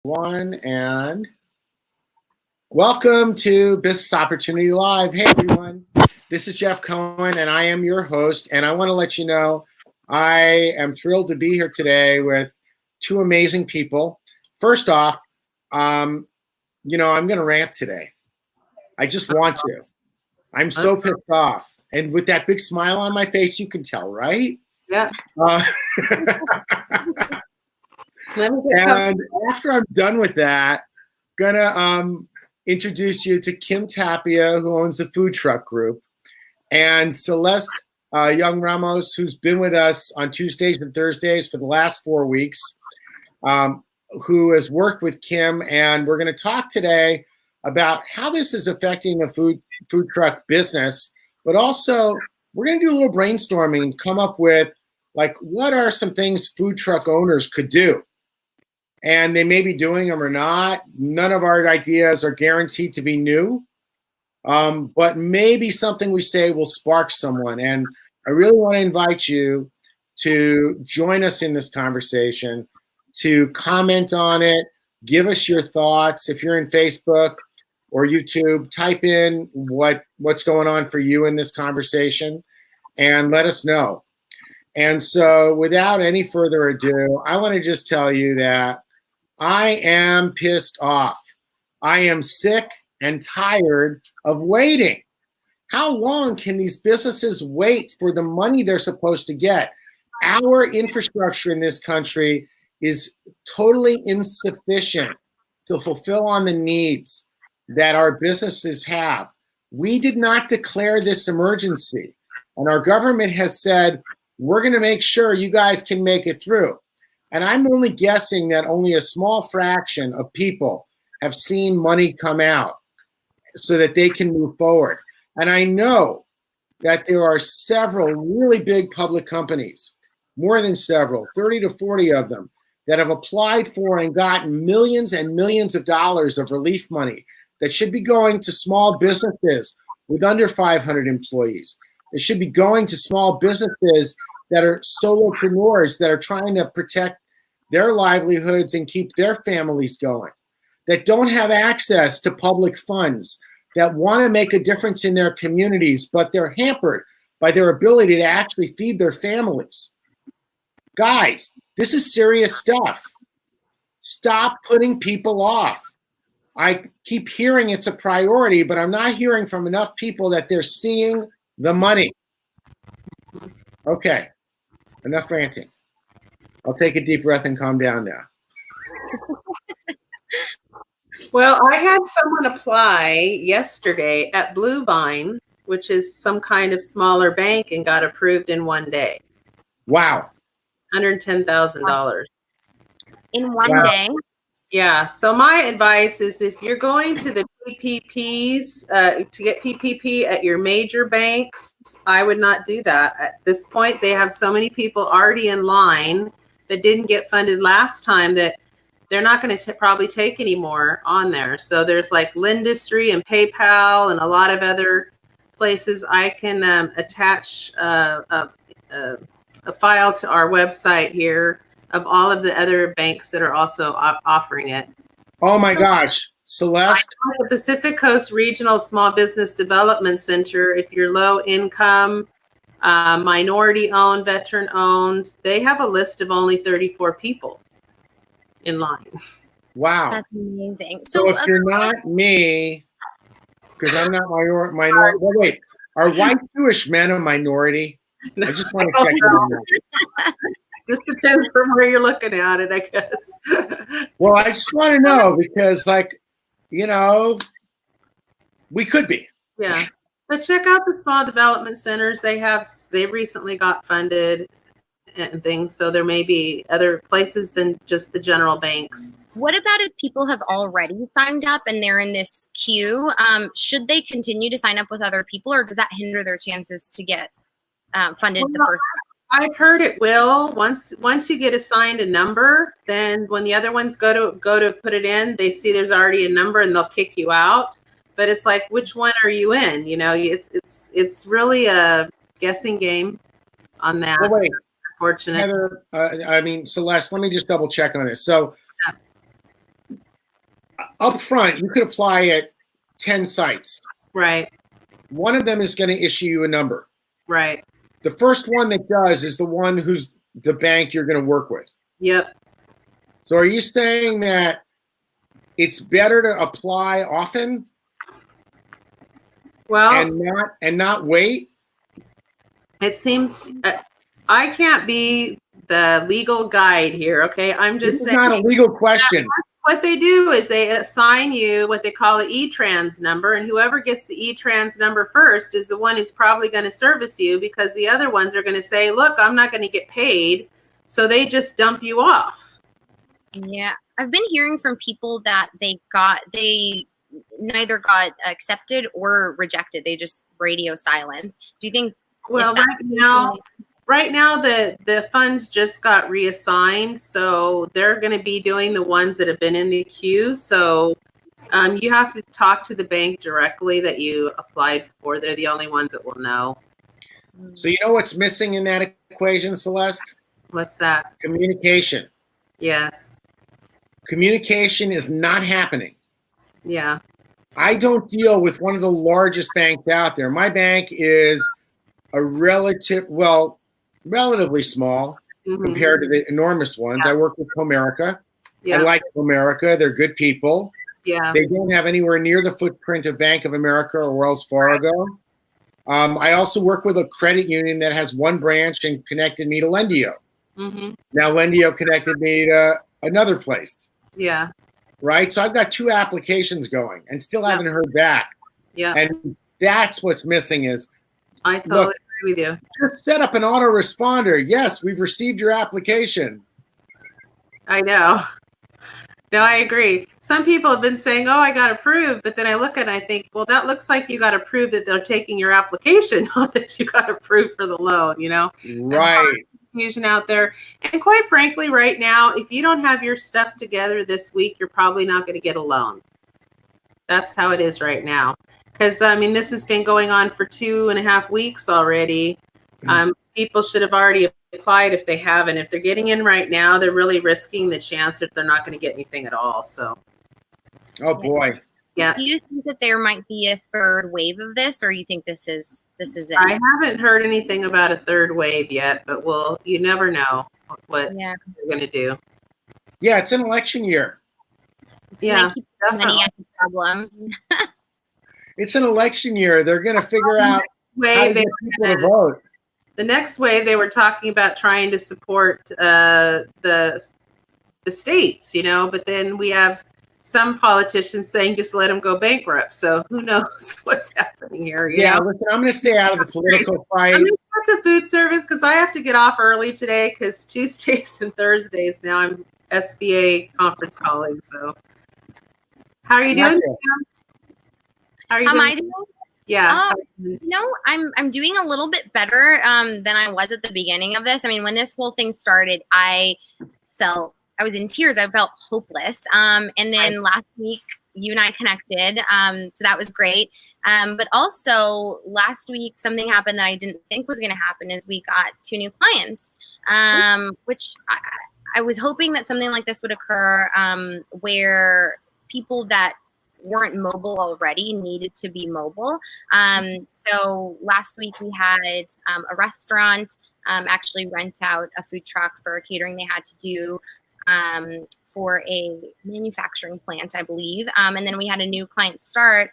One and welcome to Business Opportunity Live. Hey everyone, this is Jeff Cohen and I am your host, and I want to let you know I am thrilled to be here today with two amazing people. First off, I'm going to rant today. I just want to. I'm so pissed off, and with that big smile on my face, you can tell, right? Yeah. And after I'm done with that, gonna introduce you to Kim Tapia, who owns the food truck group, and Celeste Young-Ramos, who's been with us on Tuesdays and Thursdays for the last 4 weeks, who has worked with Kim. And we're going to talk today about how this is affecting the food truck business, but also we're going to do a little brainstorming and come up with, like, what are some things food truck owners could do? And they may be doing them or not. None of our ideas are guaranteed to be new, but maybe something we say will spark someone. And I really want to invite you to join us in this conversation, to comment on it, give us your thoughts. If you're in Facebook or YouTube, type in what's going on for you in this conversation and let us know. And so without any further ado, I want to just tell you that I am pissed off. I am sick and tired of waiting. How long can these businesses wait for the money they're supposed to get? Our infrastructure in this country is totally insufficient to fulfill on the needs that our businesses have. We did not declare this emergency, and our government has said, we're going to make sure you guys can make it through. And I'm only guessing that only a small fraction of people have seen money come out so that they can move forward. And I know that there are several really big public companies, more than several, 30 to 40 of them, that have applied for and gotten millions and millions of dollars of relief money that should be going to small businesses with under 500 employees. It should be going to small businesses that are solopreneurs that are trying to protect their livelihoods and keep their families going, that don't have access to public funds, that want to make a difference in their communities, but they're hampered by their ability to actually feed their families. Guys, this is serious stuff. Stop putting people off. I keep hearing it's a priority, but I'm not hearing from enough people that they're seeing the money. Okay. Enough ranting. I'll take a deep breath and calm down now. Well, I had someone apply yesterday at Blue Vine, which is some kind of smaller bank, and got approved in 1 day. Wow. $110,000. In one day? Yeah. So my advice is, if you're going to the PPPs, to get PPP at your major banks, I would not do that. At this point, they have so many people already in line that didn't get funded last time that they're not going to probably take any more on there. So there's like Lindustry and PayPal and a lot of other places. I can attach a file to our website here of all of the other banks that are also offering it. Oh my gosh, Celeste. The Pacific Coast Regional Small Business Development Center, if you're low income, minority owned, veteran owned, they have a list of only 34 people in line. Wow. That's amazing. So if you're not me, because I'm not minority, well, wait, are white Jewish men a minority? I just want to check that. This depends from where you're looking at it, I guess. Well, I just want to know because, like, we could be. Yeah. But check out the small development centers. They recently got funded and things. So there may be other places than just the general banks. What about if people have already signed up and they're in this queue? Should they continue to sign up with other people, or does that hinder their chances to get funded the first time? I've heard it will. Once you get assigned a number, then when the other ones go to put it in, they see there's already a number and they'll kick you out. But it's like, which one are you in? It's really a guessing game on that. Well, wait, unfortunate. Heather, Celeste, let me just double check on this. So up front, you could apply at 10 sites. Right. One of them is going to issue you a number. Right. The first one that does is the one who's the bank you're going to work with. Yep. So are you saying that it's better to apply often Well, and not wait? it seems I can't be the legal guide here. Okay, I'm This just is saying. not a legal question. What they do is they assign you what they call an E-Trans number, and whoever gets the E-Trans number first is the one who's probably going to service you, because the other ones are going to say, look, I'm not going to get paid. So they just dump you off. Yeah. I've been hearing from people that they neither got accepted or rejected. They just radio silence. Do you think? Well, right now the funds just got reassigned, so they're going to be doing the ones that have been in the queue. So you have to talk to the bank directly that you applied for. They're the only ones that will know. So you know what's missing in that equation, Celeste? What's that? Communication. Yes. Communication is not happening. Yeah. I don't deal with one of the largest banks out there. My bank is a relatively small compared to the enormous ones. Yeah. I work with Comerica. Yeah. I like Comerica. They're good people. Yeah. They don't have anywhere near the footprint of Bank of America or Wells Fargo. I also work with a credit union that has one branch and connected me to Lendio. Now Lendio connected me to another place. Yeah. Right? So I've got 2 applications going and still haven't heard back. Yeah. And that's what's missing is, I totally agree with you. just set up an autoresponder. Yes, we've received your application. I know. No, I agree. Some people have been saying, oh, I got approved. But then I look at it and I think, well, that looks like you got approved that they're taking your application, not that you got approved for the loan, you know? Right. Confusion out there. And quite frankly, right now, if you don't have your stuff together this week, you're probably not going to get a loan. That's how it is right now. Because, I mean, this has been going on for 2.5 weeks already. People should have already applied if they haven't. If they're getting in right now, they're really risking the chance that they're not going to get anything at all. So, Oh boy. yeah. Do you think that there might be a third wave of this, or you think this is it? I haven't heard anything about a third wave yet, but you never know what they're going to do. Yeah, it's an election year. Yeah, Might keep money as a problem. It's an election year. They're going to figure out how to get people to vote. The next wave, they were talking about trying to support the states, you know, but then we have some politicians saying just let them go bankrupt. So who knows what's happening here? You know? Listen, I'm going to stay out of the political fight. I'm going to go to food service because I have to get off early today because Tuesdays and Thursdays now I'm SBA conference calling. So how are you doing? How are you doing? Am I doing? Yeah. I'm doing a little bit better than I was at the beginning of this. I mean, when this whole thing started, I was in tears. I felt hopeless. And then last week, you and I connected. So that was great. But also last week, something happened that I didn't think was going to happen is we got 2 new clients, which I was hoping that something like this would occur where people that weren't mobile already needed to be mobile. So last week we had a restaurant actually rent out a food truck for a catering they had to do for a manufacturing plant, I believe. And then we had a new client start.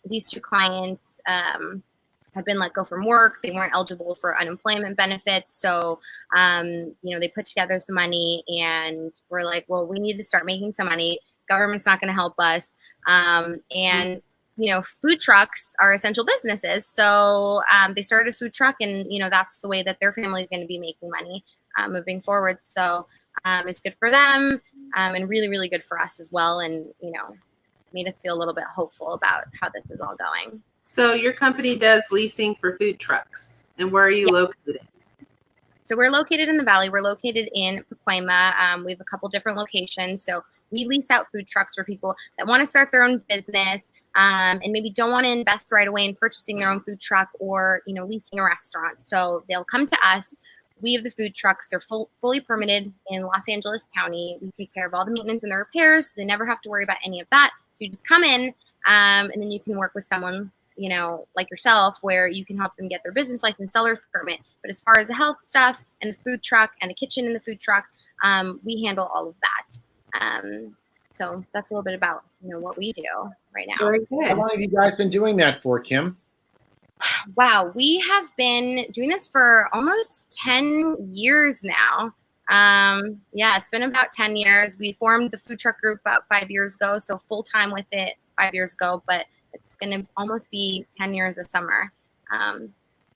These 2 clients had been let go from work. They weren't eligible for unemployment benefits. So, they put together some money and we're like, well, we need to start making some money. Government's not going to help us. Food trucks are essential businesses. So they started a food truck and, that's the way that their family is going to be making money moving forward. So it's good for them and really, really good for us as well. And, made us feel a little bit hopeful about how this is all going. So your company does leasing for food trucks. And where are you located? So we're located in the Valley. We're located in Pacoima. We have a couple different locations. So we lease out food trucks for people that want to start their own business and maybe don't want to invest right away in purchasing their own food truck or, leasing a restaurant. So they'll come to us. we have the food trucks. They're fully permitted in Los Angeles County. We take care of all the maintenance and the repairs. So they never have to worry about any of that. So you just come in, and then you can work with someone, you know, like yourself, where you can help them get their business license, seller's permit. But as far as the health stuff and the food truck and the kitchen in the food truck, we handle all of that. So that's a little bit about, you know, what we do right now. Very good. How long have you guys been doing that for, Kim? Wow, we have been doing this for almost 10 years now. Yeah, it's been about 10 years. We formed the food truck group about 5 years ago, so full time with it 5 years ago, but it's going to almost be 10 years this summer.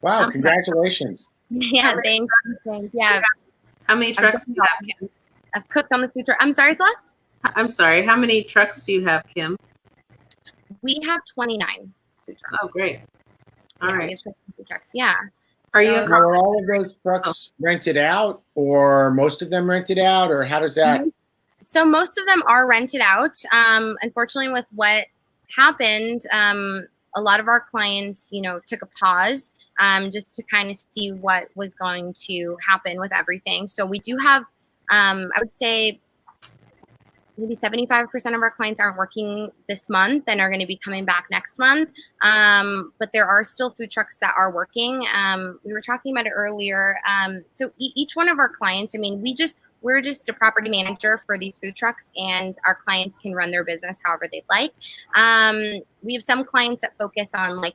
Wow, congratulations. Yeah, thanks. Yeah. How many trucks do you have, Kim? I've cooked on the food truck. I'm sorry, Celeste? I'm sorry. How many trucks do you have, Kim? We have 29 food trucks. Oh, great. All Yeah, right. we have 29 food trucks. Yeah. Are you So- Now, are all of those trucks rented out, or most of them rented out, or how does that? So most of them are rented out. Unfortunately, with what happened, a lot of our clients, you know, took a pause just to kind of see what was going to happen with everything. So we do have, I would say, maybe 75% of our clients aren't working this month and are going to be coming back next month. But there are still food trucks that are working. We were talking about it earlier. So each one of our clients, I mean, we're just a property manager for these food trucks, and our clients can run their business however they'd like. We have some clients that focus on like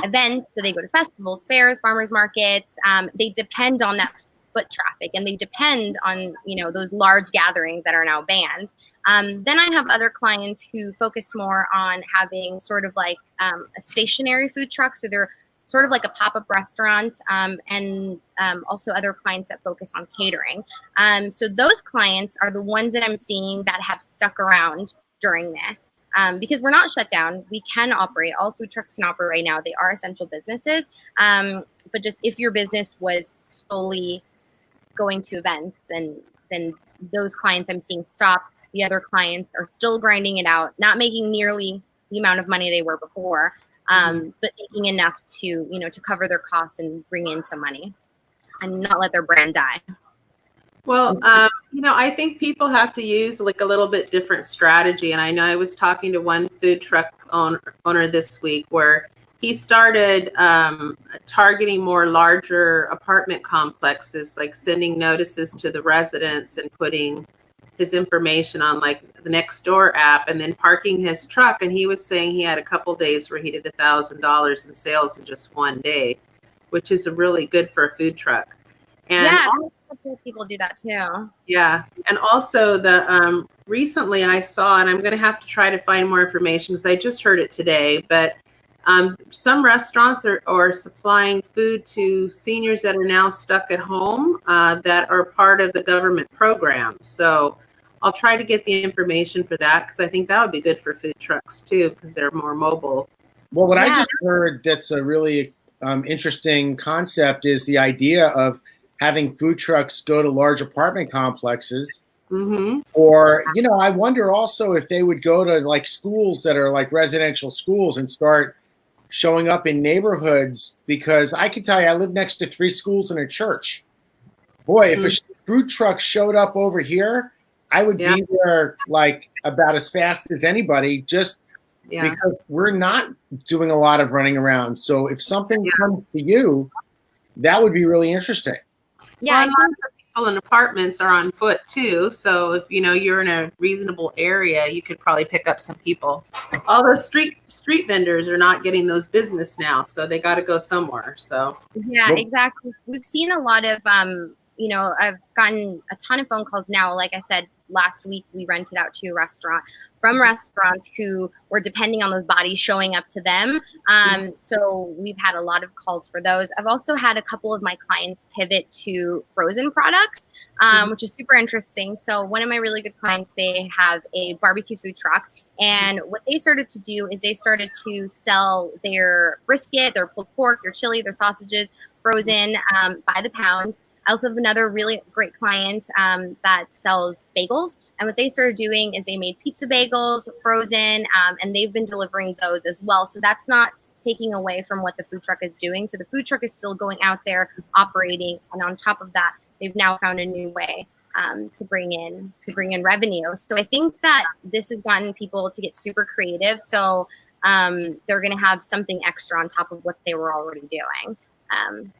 events. So they go to festivals, fairs, farmers markets. They depend on that foot traffic, and they depend on, you know, those large gatherings that are now banned. Then I have other clients who focus more on having sort of like a stationary food truck. So they're sort of like a pop-up restaurant, and also other clients that focus on catering. So those clients are the ones that I'm seeing that have stuck around during this. Because we're not shut down. We can operate. All food trucks can operate right now. They are essential businesses. But just if your business was solely going to events, then those clients I'm seeing stop. The other clients are still grinding it out, not making nearly the amount of money they were before, but making enough to, you know, to cover their costs and bring in some money and not let their brand die. Well, you know, I think people have to use like a little bit different strategy. And I know I was talking to one food truck owner this week where he started targeting more larger apartment complexes, like sending notices to the residents and putting his information on like the Nextdoor app, and then parking his truck. And he was saying he had a couple days where he did $1,000 in sales in just one day, which is really good for a food truck. And yeah, people do that too. yeah, and also the recently I saw, and I'm going to have to try to find more information because I just heard it today, but some restaurants are supplying food to seniors that are now stuck at home that are part of the government program. So I'll try to get the information for that, because I think that would be good for food trucks too, because they're more mobile. Well, what I just heard that's a really interesting concept is the idea of having food trucks go to large apartment complexes. Mm-hmm. Or, you know, I wonder also if they would go to like schools that are like residential schools and start showing up in neighborhoods, because I can tell you, I live next to 3 schools and a church. Boy, if a food truck showed up over here, I would be there like about as fast as anybody, just because we're not doing a lot of running around. So if something comes to you, that would be really interesting. Yeah, well, people in apartments are on foot too. So if you know you're in a reasonable area, you could probably pick up some people. All those street vendors are not getting those business now, so they got to go somewhere. So yeah, exactly. We've seen a lot of you know, I've gotten a ton of phone calls now. Like I said, last week we rented out to a restaurant from restaurants who were depending on those bodies showing up to them. So we've had a lot of calls for those. I've also had a couple of my clients pivot to frozen products, which is super interesting. So one of my really good clients, they have a barbecue food truck. And what they started to do is they started to sell their brisket, their pulled pork, their chili, their sausages frozen by the pound. I also have another really great client that sells bagels. And what they started doing is they made pizza bagels frozen, and they've been delivering those as well. So that's not taking away from what the food truck is doing. So the food truck is still going out there operating, and on top of that, they've now found a new way to bring in revenue. So I think that this has gotten people to get super creative. So they're going to have something extra on top of what they were already doing. And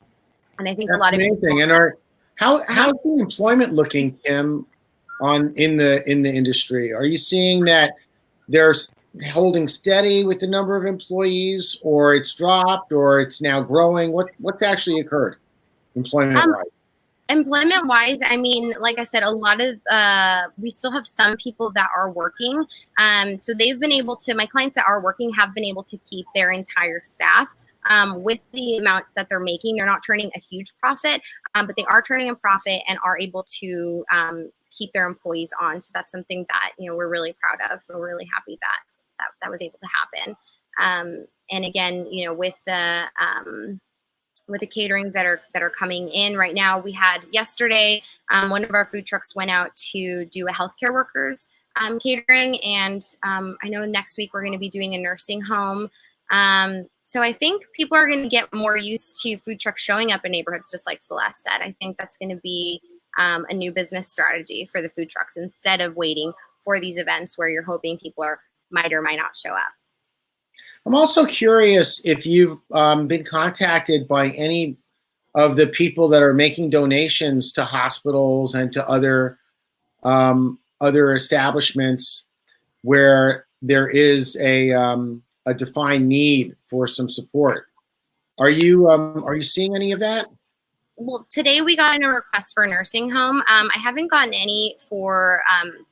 I think That's a lot amazing. of people, And how's the employment looking, Kim, in the industry? Are you seeing that they're holding steady with the number of employees, or it's dropped, or it's now growing? What's actually occurred employment-wise? Employment-wise, I mean, like I said, a lot of we still have some people that are working. So they've been able to, my clients that are working have been able to keep their entire staff. With the amount that they're making, they're not turning a huge profit, but they are turning a profit and are able to keep their employees on. So that's something that, you know, we're really proud of. We're really happy that was able to happen. And again, you know, with the caterings that are coming in right now, we had yesterday, one of our food trucks went out to do a healthcare workers catering, and I know next week we're going to be doing a nursing home. So I think people are going to get more used to food trucks showing up in neighborhoods, just like Celeste said. I think that's going to be a new business strategy for the food trucks, instead of waiting for these events where you're hoping people might or might not show up. I'm also curious if you've been contacted by any of the people that are making donations to hospitals and to other establishments where there is a defined need for some support. Are you seeing any of that? Well, today we got in a request for a nursing home. I haven't gotten any for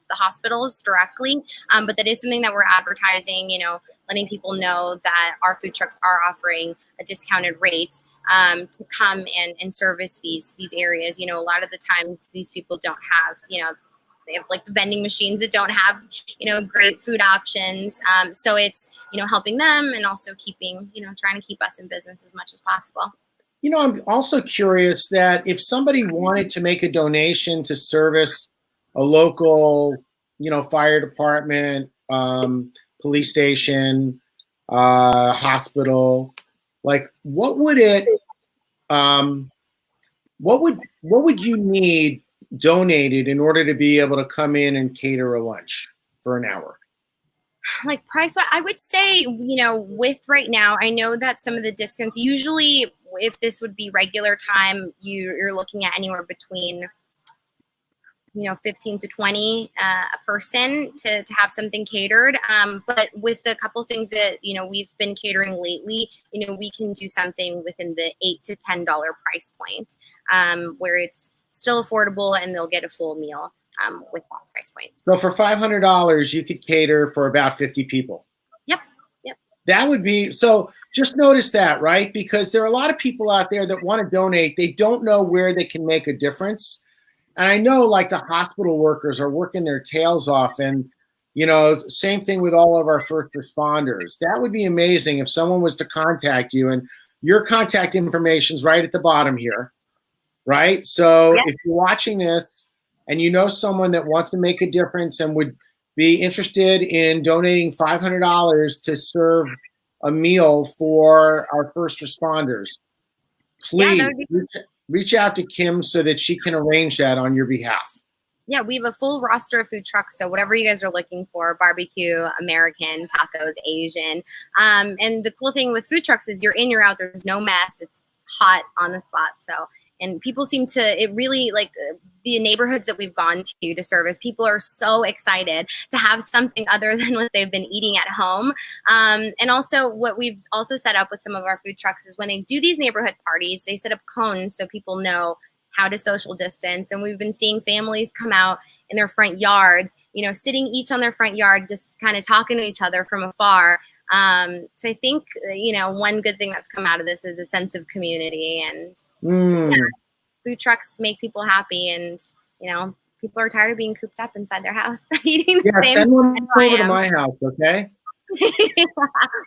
the hospitals directly, but that is something that we're advertising, you know, letting people know that our food trucks are offering a discounted rate to come and service these areas. You know, a lot of the times these people don't have, you know, they have like the vending machines that don't have, you know, great food options. So it's, you know, helping them and also keeping, you know, trying to keep us in business as much as possible. You know, I'm also curious that if somebody wanted to make a donation to service a local, you know, fire department, police station, hospital, like what would you need donated in order to be able to come in and cater a lunch for an hour? Like price, I would say, you know, with right now, I know that some of the discounts, usually if this would be regular time, you're looking at anywhere between, you know, 15 to 20 a person to have something catered. But with a couple things that, you know, we've been catering lately, you know, we can do something within the $8 to $10 price point, where it's still affordable and they'll get a full meal with that price point. So for $500, you could cater for about 50 people. Yep. That would be, so just notice that, right? Because there are a lot of people out there that want to donate. They don't know where they can make a difference. And I know like the hospital workers are working their tails off, and, you know, same thing with all of our first responders. That would be amazing if someone was to contact you, and your contact information is right at the bottom here, right? So if you're watching this and you know someone that wants to make a difference and would be interested in donating $500 to serve a meal for our first responders, please reach out to Kim so that she can arrange that on your behalf. Yeah, we have a full roster of food trucks. So whatever you guys are looking for, barbecue, American, tacos, Asian. And the cool thing with food trucks is you're in, you're out, there's no mess. It's hot on the spot. So, and people seem to, it really, like the neighborhoods that we've gone to service, people are so excited to have something other than what they've been eating at home. And also what we've also set up with some of our food trucks is when they do these neighborhood parties, they set up cones so people know how to social distance. And we've been seeing families come out in their front yards, you know, sitting each on their front yard, just kind of talking to each other from afar. So I think, you know, one good thing that's come out of this is a sense of community, and yeah, food trucks make people happy, and, you know, people are tired of being cooped up inside their house eating the same. Send one over to my house, okay?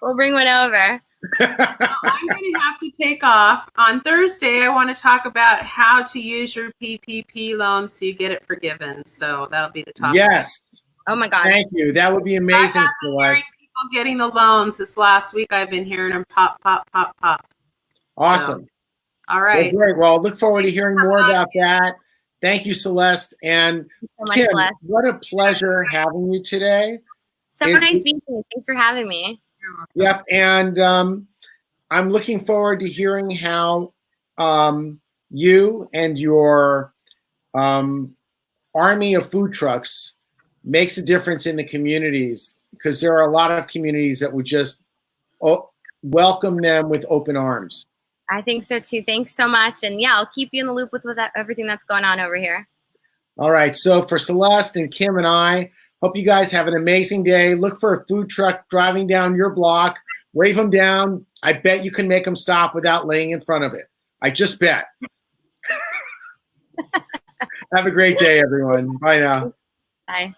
We'll bring one over. I'm going to have to take off. On Thursday, I want to talk about how to use your PPP loan so you get it forgiven. So that'll be the topic. Yes. Oh my God. Thank you. That would be amazing. People getting the loans. This last week, I've been hearing them pop, pop, pop, pop. Awesome. All right. Well, great. Well, look forward to hearing more about that. Thank you, Celeste. And Thank you so much, Kim, Celeste. what a pleasure having you today. So nice meeting you. Thanks for having me. Yep. And I'm looking forward to hearing how you and your army of food trucks makes a difference in the communities, because there are a lot of communities that would just welcome them with open arms. I think so too. Thanks so much. And yeah, I'll keep you in the loop with everything that's going on over here. All right. So for Celeste and Kim and I, hope you guys have an amazing day. Look for a food truck driving down your block. Wave them down. I bet you can make them stop without laying in front of it. I just bet. Have a great day, everyone. Bye now. Bye.